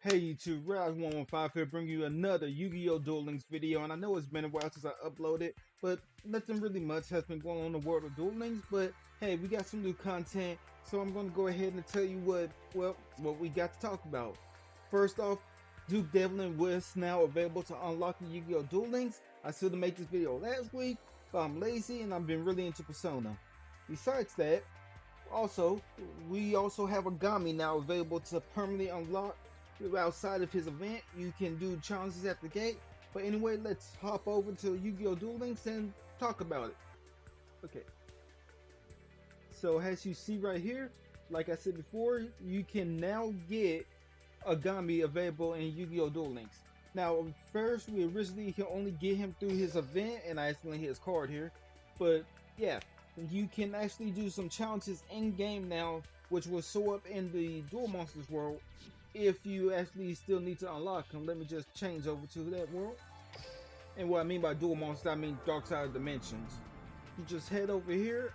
Hey YouTube, Raz115 here, bringing you another Yu-Gi-Oh! Duel Links video, and I know it's been a while since I uploaded, but nothing really much has been going on in the world of Duel Links, but hey, we got some new content, so I'm going to go ahead and tell you what we got to talk about. First off, Devlin was now available to unlock the Yu-Gi-Oh! Duel Links. I should have made this video last week, but I'm lazy and I've been really into Persona. Besides that, we also have Agami now available to permanently unlock. Outside of his event, you can do challenges at the gate. But anyway, let's hop over to Yu-Gi-Oh! Duel Links and talk about it. Okay. So as you see right here, like I said before, you can now get Agami available in Yu-Gi-Oh! Duel Links. Now, first, we originally can only get him through his event, and I accidentally hit his card here. But yeah, you can actually do some challenges in-game now, which will show up in the Duel Monsters world if you actually still need to unlock them. Let me just change over to that world. And what I mean by Duel Monsters, I mean Dark Side of Dimensions. You just head over here,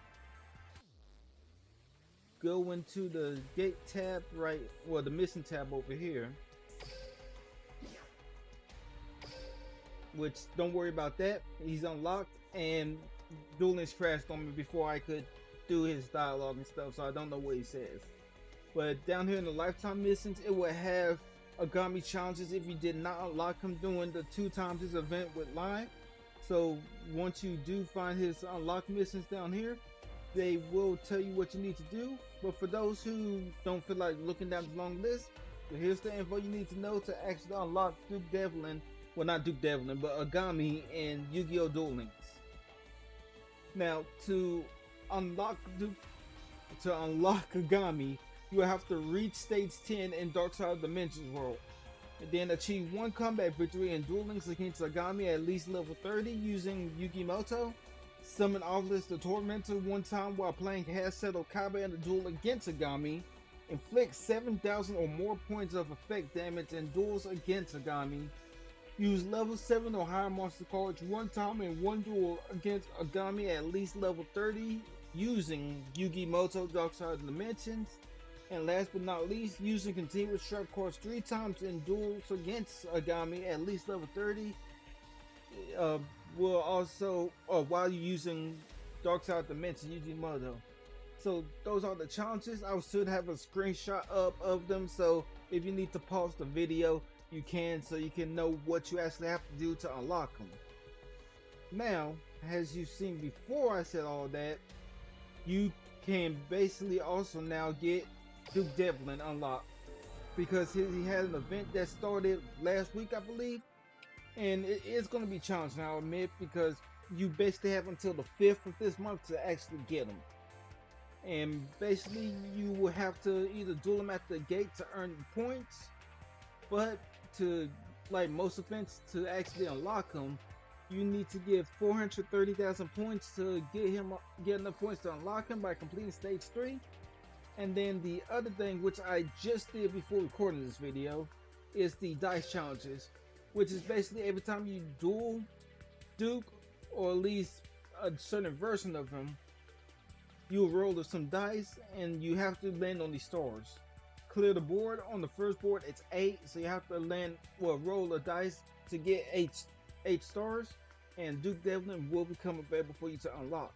go into the gate tab the missing tab over here. Which, don't worry about that, he's unlocked, and Duel Links crashed on me before I could do his dialogue and stuff, so I don't know what he says. But down here in the lifetime missions, it will have Agami challenges if you did not unlock him during the 2 times his event with live. So once you do find his unlock missions down here, they will tell you what you need to do. But for those who don't feel like looking down the long list, here's the info you need to know to actually unlock Devlin. Well, not Devlin, but Agami in Yu-Gi-Oh! Duel Links. Now, to unlock Agami, you will have to reach stage 10 in Dark Side of Dimensions world, and then achieve 1 combat victory in Duel Links against Agami at least level 30 using Yugimoto. Summon Obelisk the Tormentor 1 time while playing Has Settled Kaba in a duel against Agami. Inflict 7,000 or more points of effect damage in duels against Agami. Use level 7 or higher monster cards 1 time in 1 duel against Agami at least level 30 using Yugimoto Dark Side of Dimensions. And last but not least, using continuous trap cards 3 times in duels against Agami at least level 30 will also, while you're using Dark Side Dimension Yugimoto. So those are the challenges. I should have a screenshot up of them, so if you need to pause the video, you can, so you can know what you actually have to do to unlock them. Now, as you've seen before I said all that, you can basically also now get Devlin unlocked, because he had an event that started last week, I believe, and it is going to be challenging, I'll admit, because you basically have until the 5th of this month to actually get him. And basically you will have to either duel him at the gate to earn points, but to, like most events, to actually unlock him, you need to get 430,000 points to get enough points to unlock him by completing stage 3. And then the other thing, which I just did before recording this video, is the dice challenges, which is basically every time you duel Duke, or at least a certain version of him, you'll roll some dice and you have to land on these stars. Clear the board. On the first board it's 8, so you have to roll a dice to get 8 stars, and Devlin will become available for you to unlock.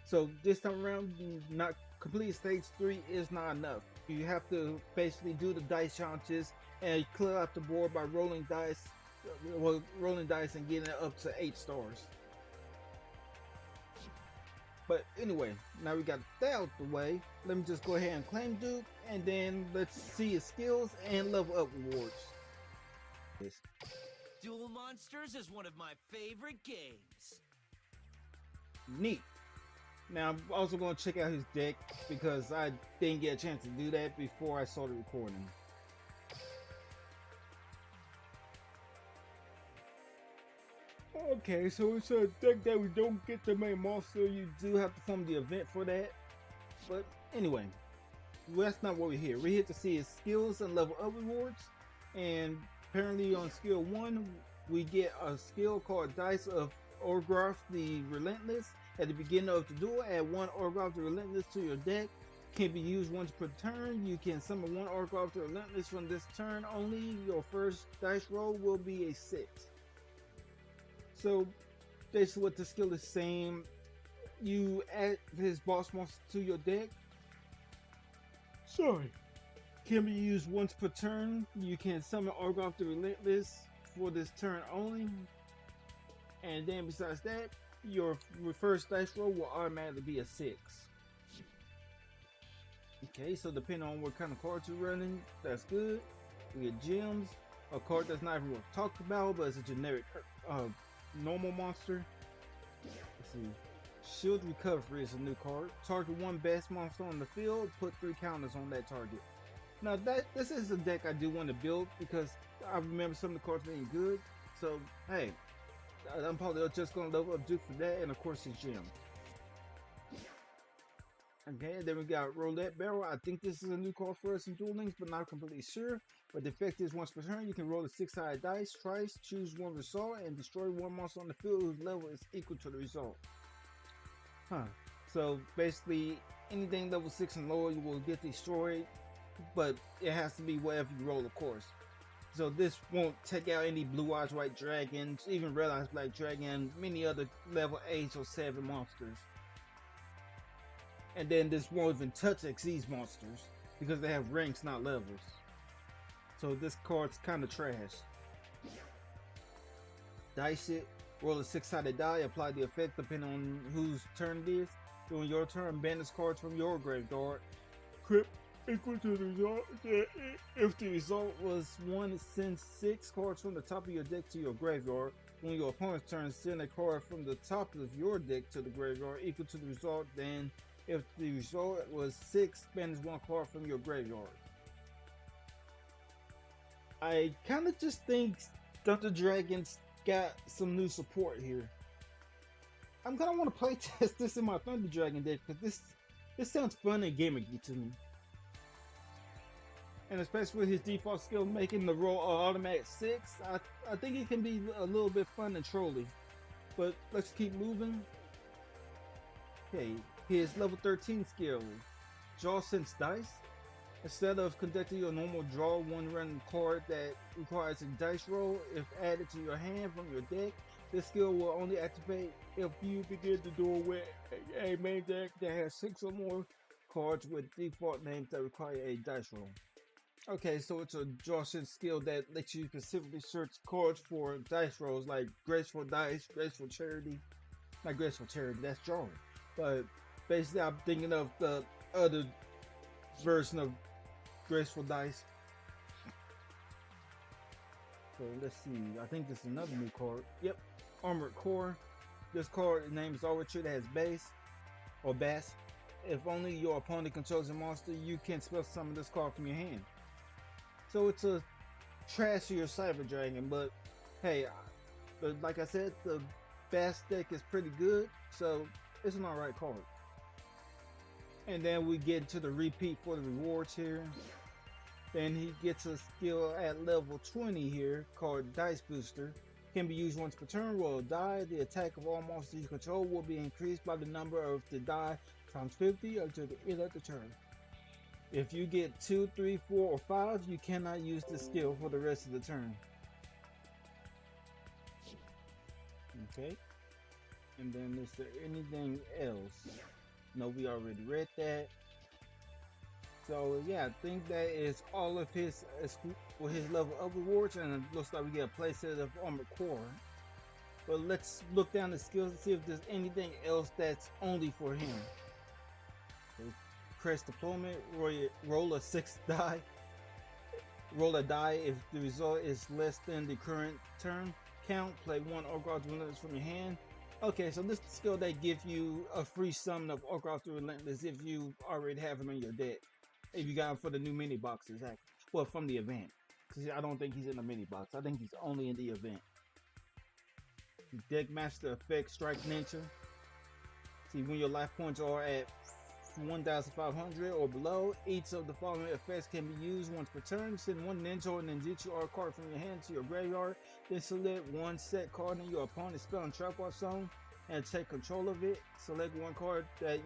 So this time around, not complete stage 3 is not enough. You have to basically do the dice challenges and clear out the board by rolling dice and getting it up to 8 stars. But anyway, now we got that out the way, let me just go ahead and claim Duke, and then let's see his skills and level up rewards. Duel Monsters is one of my favorite games. Neat. Now I'm also going to check out his deck, because I didn't get a chance to do that before I started recording. Okay, so it's a deck that we don't get the main monster. You do have to form the event for that. But anyway, that's not what we're here. We're here to see his skills and level up rewards. And apparently on skill 1, we get a skill called Dice of Orgoth the Relentless. At the beginning of the duel, add 1 Orgoth the Relentless to your deck. can be used once per turn. You can summon one Argyle to Relentless from this turn only. Your first dice roll will be a 6. So basically what the skill is saying, you add his boss monster to your deck. Sorry. Can be used once per turn. You can summon Argyle the Relentless for this turn only. And then besides that, your first dice roll will automatically be a 6. Okay, so depending on what kind of cards you're running, that's good. We get gems, a card that's not even worth talking about, but it's a generic normal monster. Let's see. Shield Recovery is a new card. Target one best monster on the field, put 3 counters on that target. Now this is a deck I do want to build because I remember some of the cards being good. So hey, I'm probably just gonna level up Duke for that, and of course his gem. Okay, and then we got Roulette Barrel. I think this is a new card for us in Duel Links, but not completely sure. But the effect is once per turn, you can roll a 6-sided dice twice, choose one result, and destroy one monster on the field whose level is equal to the result. So basically, anything level 6 and lower, you will get destroyed, but it has to be whatever you roll, of course. So this won't take out any Blue Eyes White Dragons, even Red Eyes Black Dragon, many other level 8 or 7 monsters. And then this won't even touch Xyz monsters because they have ranks, not levels. So this card's kind of trash. Dice it, roll a 6-sided die, apply the effect depending on whose turn it is. During your turn, banish cards from your graveyard. Crypt equal to the result. If the result was 1, send 6 cards from the top of your deck to your graveyard. When your opponent's turn, send a card from the top of your deck to the graveyard equal to the result. Then if the result was 6, banish 1 card from your graveyard. I kind of just think Dr. Dragon's got some new support here. I'm gonna want to play test this in my Thunder Dragon deck because this sounds fun and gimmicky to me. And especially with his default skill making the roll automatic 6, I think it can be a little bit fun and trolly. But let's keep moving. Okay, his level 13 skill, Draw Sense Dice. Instead of conducting your normal draw one random card that requires a dice roll, if added to your hand from your deck, this skill will only activate if you begin the duel with a main deck that has 6 or more cards with default names that require a dice roll. Okay, so it's a draw sense skill that lets you specifically search cards for dice rolls like Graceful Dice, Graceful Charity. Not Graceful Charity, that's drawing. But basically I'm thinking of the other version of Graceful Dice. So let's see, I think this is another new card. Yep, Armored Core. This card name is always treated as base or bass. If only your opponent controls a monster, you can spell summon this card from your hand. So it's a trashier Cyber Dragon, but hey, like I said, the bass deck is pretty good, so it's an alright card. And then we get to the repeat for the rewards here. Then he gets a skill at level 20 here called Dice Booster. Can be used once per turn. Roll a die. The attack of all monsters you control will be increased by the number of the die times 50 until the end of the turn. If you get 2, 3, 4, or 5, you cannot use the skill for the rest of the turn. Okay. And then is there anything else? No, we already read that. So yeah, I think that is all of his level up rewards, and it looks like we get a playset of Armored Core. But let's look down the skills and see if there's anything else that's only for him. Okay. Crest Deployment, roll a 6 die. Roll a die if the result is less than the current turn count. Play 1 Argyle Relentless from your hand. Okay, so this is the skill that gives you a free summon of Argyle Relentless if you already have him in your deck. If you got him for the new mini boxes, well, from the event. Because I don't think he's in the mini box. I think he's only in the event. Deck Master Effect Strike Ninja. See, when your life points are at 1,500 or below, each of the following effects can be used once per turn. Send 1 ninja or ninjutsu art card from your hand to your graveyard. Then select 1 set card in your opponent's spell and trap art zone and take control of it. Select 1 card that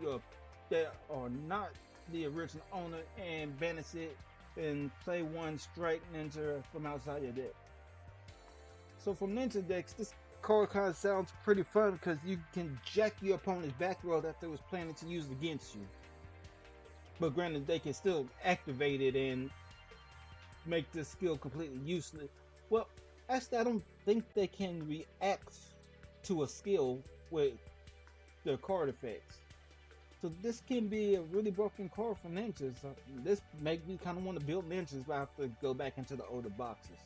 are not the original owner and banish it and play one strike ninja from outside your deck. So from ninja decks, this card sounds pretty fun because you can jack your opponent's back row that they was planning to use against you. But granted, they can still activate it and make this skill completely useless. Well, actually, I don't think they can react to a skill with their card effects. So this can be a really broken card for ninjas. This makes me kind of want to build ninjas, but I have to go back into the older boxes.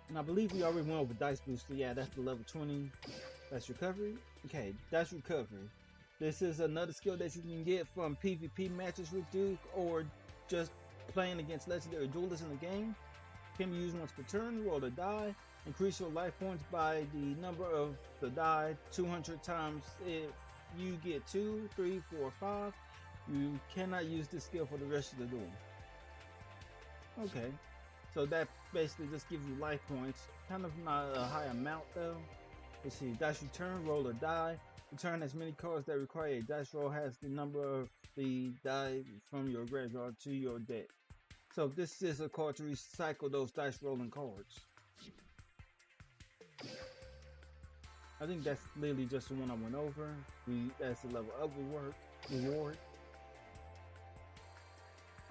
And I believe we already went over Dice Booster. Yeah, that's the level 20. That's recovery. Okay, that's recovery. This is another skill that you can get from PvP matches with Duke or just playing against legendary duelists in the game. Can be used once per turn. Roll a die. Increase your life points by the number of the die 200 times. If you get 2, 3, 4, 5, you cannot use this skill for the rest of the duel. Okay, so that basically just gives you life points. Kind of not a high amount though. Let's see, dice return, roll a die. Return as many cards that require a dice roll has the number of the die from your graveyard to your deck. So this is a card to recycle those dice rolling cards. I think that's literally just the one I went over. That's the level up reward.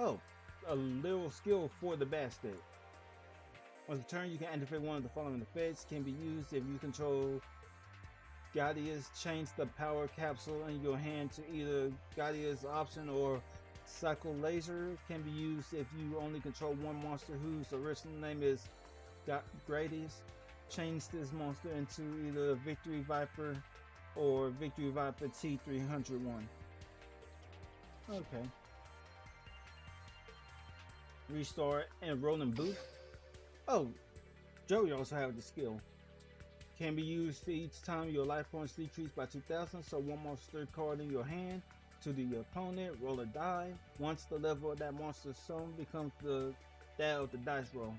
Oh, a little skill for the basket. Once per turn, you can activate one of the following effects. Can be used if you control Guardians. Change the power capsule in your hand to either Guardians option or Cycle Laser. Can be used if you only control one monster whose original name is Gradius. Change this monster into either Victory Viper or Victory Viper T301. Okay. Restart and Rolling Boot. Oh, Joey also have the skill. Can be used each time your life points decrease by 2,000. So one monster card in your hand to the opponent. Roll a die. Once the level of that monster's shown becomes that of the dice roll.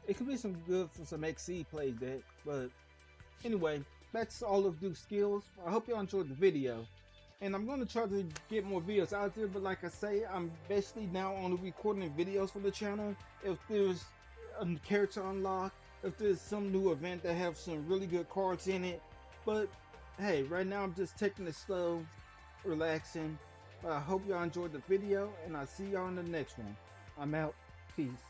It could be some good for some XC play deck, but anyway, that's all of Duke's skills. I hope y'all enjoyed the video. And I'm going to try to get more videos out there, but like I say, I'm basically now only recording videos for the channel. If there's a character unlock, if there's some new event that have some really good cards in it. But hey, right now I'm just taking it slow, relaxing. I hope y'all enjoyed the video, and I'll see y'all in the next one. I'm out. Peace.